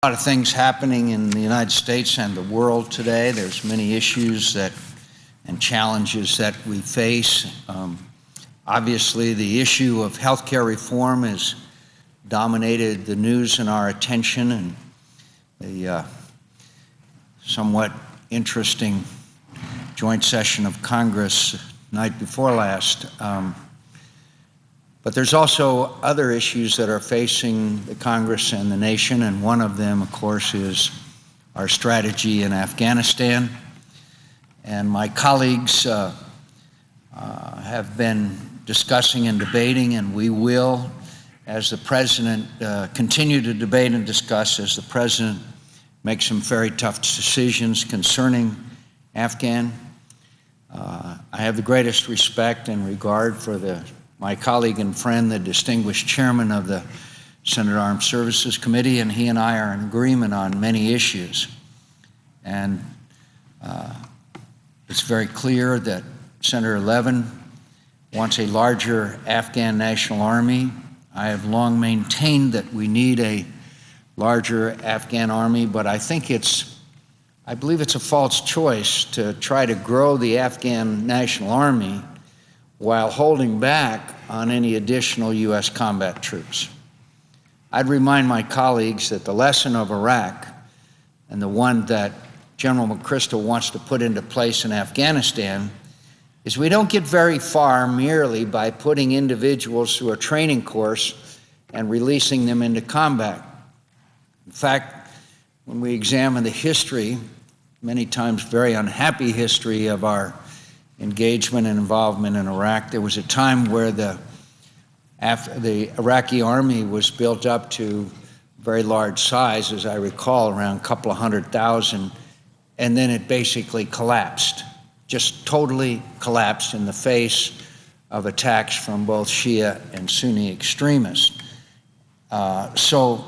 A lot of things happening in the United States and the world today. There's many issues and challenges that we face. Obviously, the issue of health care reform has dominated the news and our attention, and the somewhat interesting joint session of Congress night before last. But there's also other issues that are facing the Congress and the nation, and one of them, of course, is our strategy in Afghanistan. And my colleagues have been discussing and debating, and we will, as the President, continue to debate and discuss as the President makes some very tough decisions concerning Afghan. I have the greatest respect and regard for my colleague and friend, the distinguished chairman of the Senate Armed Services Committee, and he and I are in agreement on many issues. And it's very clear that Senator Levin wants a larger Afghan National Army. I have long maintained that we need a larger Afghan army, but I believe it's a false choice to try to grow the Afghan National Army while holding back on any additional U.S. combat troops. I'd remind my colleagues that the lesson of Iraq, and the one that General McChrystal wants to put into place in Afghanistan, is we don't get very far merely by putting individuals through a training course and releasing them into combat. In fact, when we examine the history, many times very unhappy history of our engagement and involvement in Iraq, there was a time where the Iraqi army was built up to very large size, as I recall, around a couple of 100,000, and then it basically collapsed, just totally collapsed in the face of attacks from both Shia and Sunni extremists. So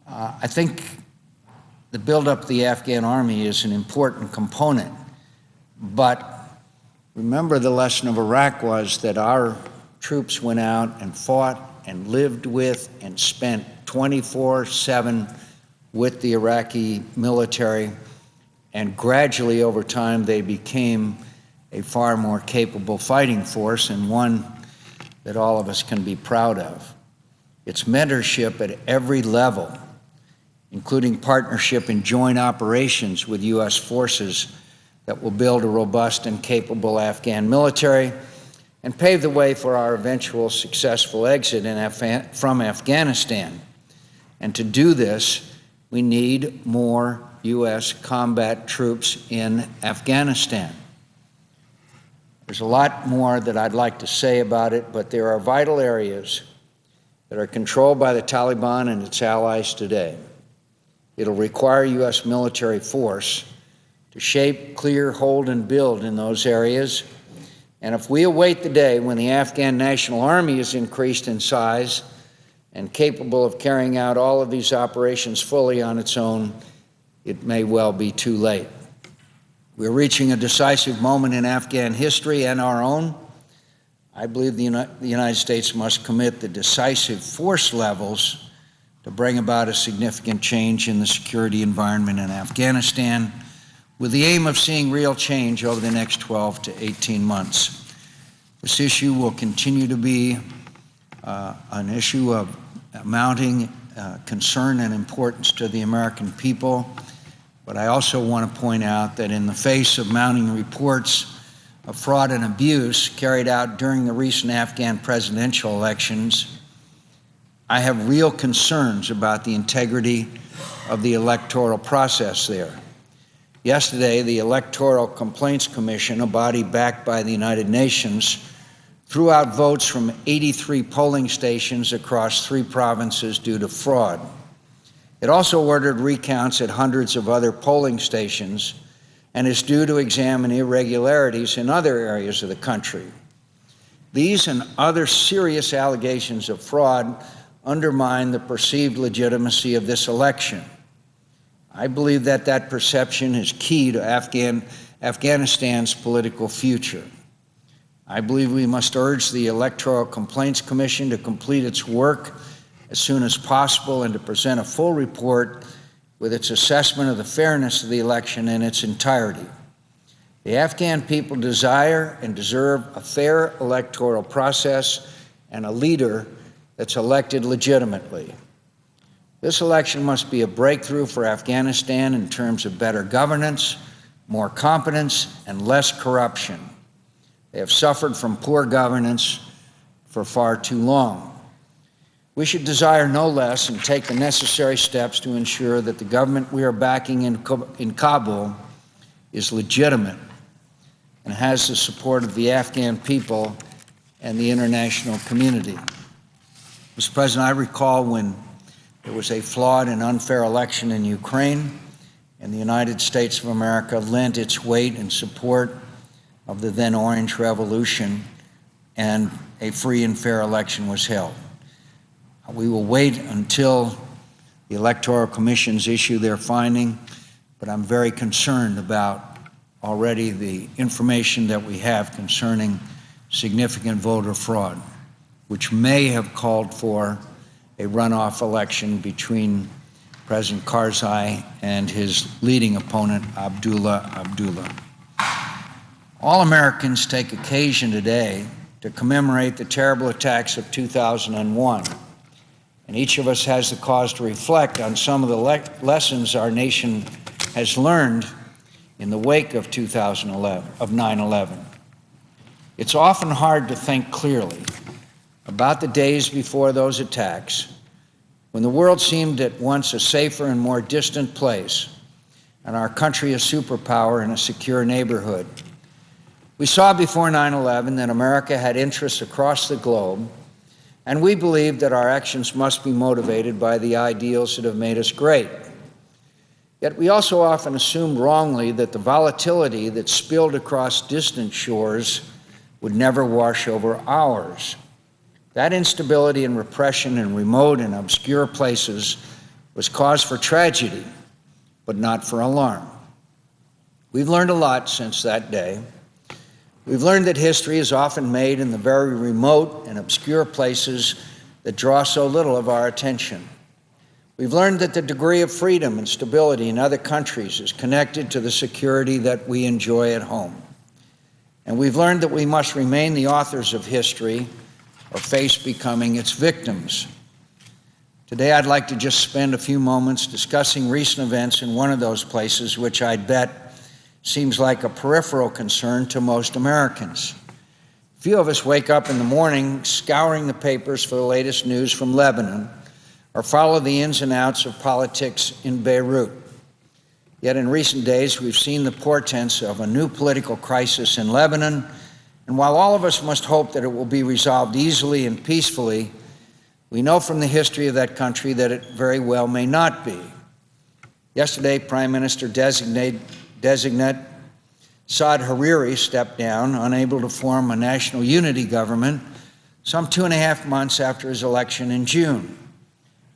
I think the buildup of the Afghan army is an important component, but remember, the lesson of Iraq was that our troops went out and fought and lived with and spent 24/7 with the Iraqi military, and gradually over time they became a far more capable fighting force, and one that all of us can be proud of. It's mentorship at every level, including partnership in joint operations with U.S. forces, that will build a robust and capable Afghan military and pave the way for our eventual successful exit from Afghanistan. And to do this, we need more U.S. combat troops in Afghanistan. There's a lot more that I'd like to say about it, but there are vital areas that are controlled by the Taliban and its allies today. It'll require U.S. military force to shape, clear, hold, and build in those areas. And if we await the day when the Afghan National Army is increased in size and capable of carrying out all of these operations fully on its own, it may well be too late. We're reaching a decisive moment in Afghan history and our own. I believe the United States must commit the decisive force levels to bring about a significant change in the security environment in Afghanistan, with the aim of seeing real change over the next 12 to 18 months. This issue will continue to be an issue of mounting concern and importance to the American people, but I also want to point out that in the face of mounting reports of fraud and abuse carried out during the recent Afghan presidential elections, I have real concerns about the integrity of the electoral process there. Yesterday, the Electoral Complaints Commission, a body backed by the United Nations, threw out votes from 83 polling stations across 3 provinces due to fraud. It also ordered recounts at hundreds of other polling stations and is due to examine irregularities in other areas of the country. These and other serious allegations of fraud undermine the perceived legitimacy of this election. I believe that perception is key to Afghanistan's political future. I believe we must urge the Electoral Complaints Commission to complete its work as soon as possible and to present a full report with its assessment of the fairness of the election in its entirety. The Afghan people desire and deserve a fair electoral process and a leader that's elected legitimately. This election must be a breakthrough for Afghanistan in terms of better governance, more competence, and less corruption. They have suffered from poor governance for far too long. We should desire no less and take the necessary steps to ensure that the government we are backing in Kabul is legitimate and has the support of the Afghan people and the international community. Mr. President, I recall when there was a flawed and unfair election in Ukraine, and the United States of America lent its weight in support of the then Orange Revolution, and a free and fair election was held. We will wait until the Electoral Commissions issue their finding, but I'm very concerned about already the information that we have concerning significant voter fraud, which may have called for a runoff election between President Karzai and his leading opponent, Abdullah Abdullah. All Americans take occasion today to commemorate the terrible attacks of 2001. And each of us has the cause to reflect on some of the lessons our nation has learned in the wake of 9/11. It's often hard to think clearly about the days before those attacks, when the world seemed at once a safer and more distant place, and our country a superpower in a secure neighborhood. We saw before 9/11 that America had interests across the globe, and we believed that our actions must be motivated by the ideals that have made us great. Yet we also often assumed wrongly that the volatility that spilled across distant shores would never wash over ours. That instability and repression in remote and obscure places was cause for tragedy, but not for alarm. We've learned a lot since that day. We've learned that history is often made in the very remote and obscure places that draw so little of our attention. We've learned that the degree of freedom and stability in other countries is connected to the security that we enjoy at home. And we've learned that we must remain the authors of history or face becoming its victims. Today, I'd like to just spend a few moments discussing recent events in one of those places, which I'd bet seems like a peripheral concern to most Americans. Few of us wake up in the morning scouring the papers for the latest news from Lebanon or follow the ins and outs of politics in Beirut. Yet in recent days, we've seen the portents of a new political crisis in Lebanon, and while all of us must hope that it will be resolved easily and peacefully, we know from the history of that country that it very well may not be. Yesterday, Prime Minister designate Saad Hariri stepped down, unable to form a national unity government, some 2.5 months after his election in June.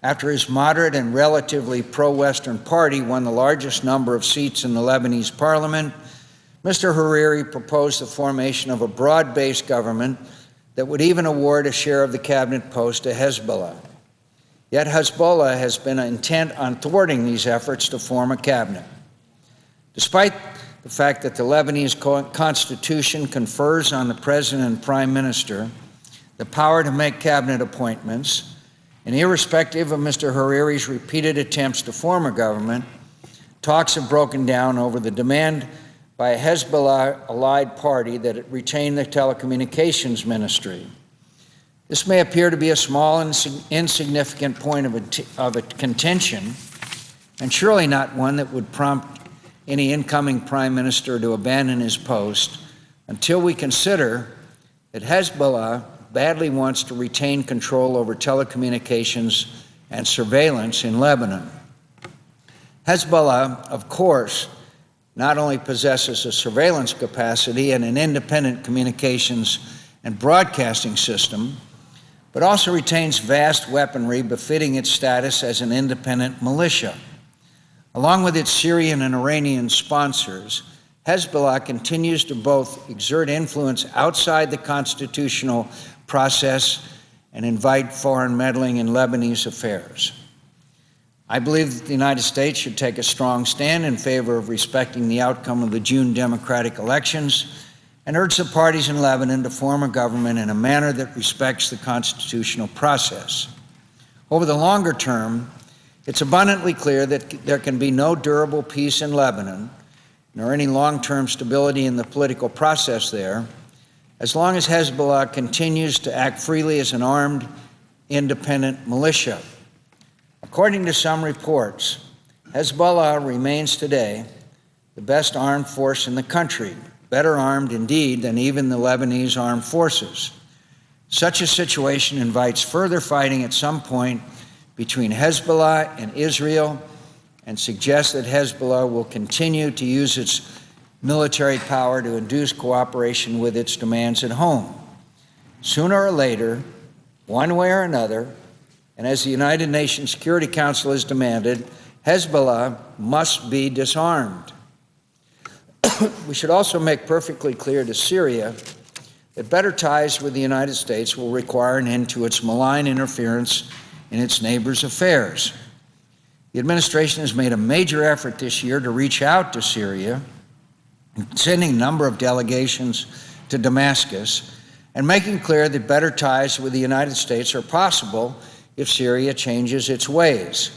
After his moderate and relatively pro-Western party won the largest number of seats in the Lebanese parliament, Mr. Hariri proposed the formation of a broad-based government that would even award a share of the cabinet post to Hezbollah. Yet Hezbollah has been intent on thwarting these efforts to form a cabinet. Despite the fact that the Lebanese constitution confers on the president and prime minister the power to make cabinet appointments, and irrespective of Mr. Hariri's repeated attempts to form a government, talks have broken down over the demand by a Hezbollah-allied party that it retain the telecommunications ministry. This may appear to be a small and insignificant point of contention, and surely not one that would prompt any incoming prime minister to abandon his post until we consider that Hezbollah badly wants to retain control over telecommunications and surveillance in Lebanon. Hezbollah, of course, not only possesses a surveillance capacity and an independent communications and broadcasting system, but also retains vast weaponry befitting its status as an independent militia. Along with its Syrian and Iranian sponsors, Hezbollah continues to both exert influence outside the constitutional process and invite foreign meddling in Lebanese affairs. I believe that the United States should take a strong stand in favor of respecting the outcome of the June democratic elections and urge the parties in Lebanon to form a government in a manner that respects the constitutional process. Over the longer term, it's abundantly clear that there can be no durable peace in Lebanon, nor any long-term stability in the political process there, as long as Hezbollah continues to act freely as an armed, independent militia. According to some reports, Hezbollah remains today the best armed force in the country, better armed indeed than even the Lebanese armed forces. Such a situation invites further fighting at some point between Hezbollah and Israel and suggests that Hezbollah will continue to use its military power to induce cooperation with its demands at home. Sooner or later, one way or another, and as the United Nations Security Council has demanded, Hezbollah must be disarmed. We should also make perfectly clear to Syria that better ties with the United States will require an end to its malign interference in its neighbors' affairs. The administration has made a major effort this year to reach out to Syria, sending a number of delegations to Damascus, and making clear that better ties with the United States are possible if Syria changes its ways.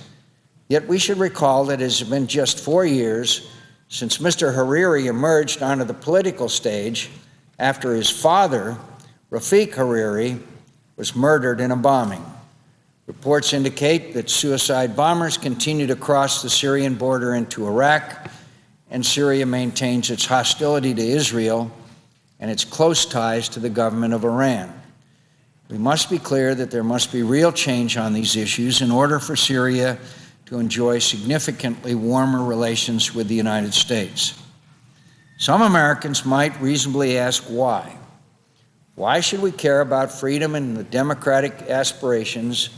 Yet we should recall that it has been just 4 years since Mr. Hariri emerged onto the political stage after his father, Rafiq Hariri, was murdered in a bombing. Reports indicate that suicide bombers continue to cross the Syrian border into Iraq, and Syria maintains its hostility to Israel and its close ties to the government of Iran. We must be clear that there must be real change on these issues in order for Syria to enjoy significantly warmer relations with the United States. Some Americans might reasonably ask why. Why should we care about freedom and the democratic aspirations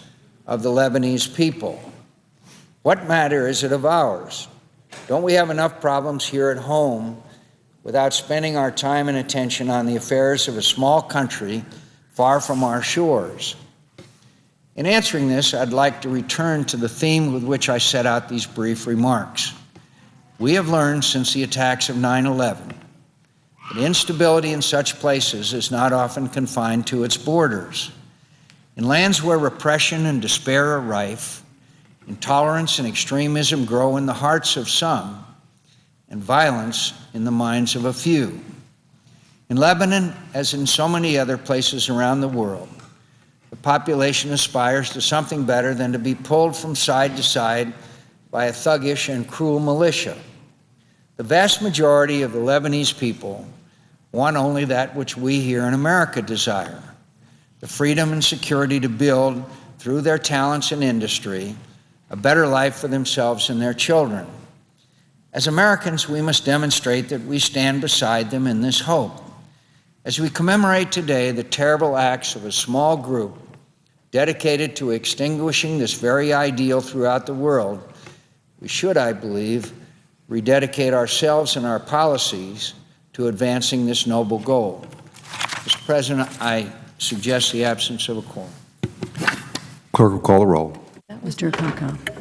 of the Lebanese people? What matter is it of ours? Don't we have enough problems here at home without spending our time and attention on the affairs of a small country far from our shores? In answering this, I'd like to return to the theme with which I set out these brief remarks. We have learned since the attacks of 9/11 that instability in such places is not often confined to its borders. In lands where repression and despair are rife, intolerance and extremism grow in the hearts of some, and violence in the minds of a few. In Lebanon, as in so many other places around the world, the population aspires to something better than to be pulled from side to side by a thuggish and cruel militia. The vast majority of the Lebanese people want only that which we here in America desire: the freedom and security to build, through their talents and industry, a better life for themselves and their children. As Americans, we must demonstrate that we stand beside them in this hope. As we commemorate today the terrible acts of a small group dedicated to extinguishing this very ideal throughout the world, we should, I believe, rededicate ourselves and our policies to advancing this noble goal. Mr. President, I suggest the absence of a quorum. Clerk will call the roll. Mr. Akaka.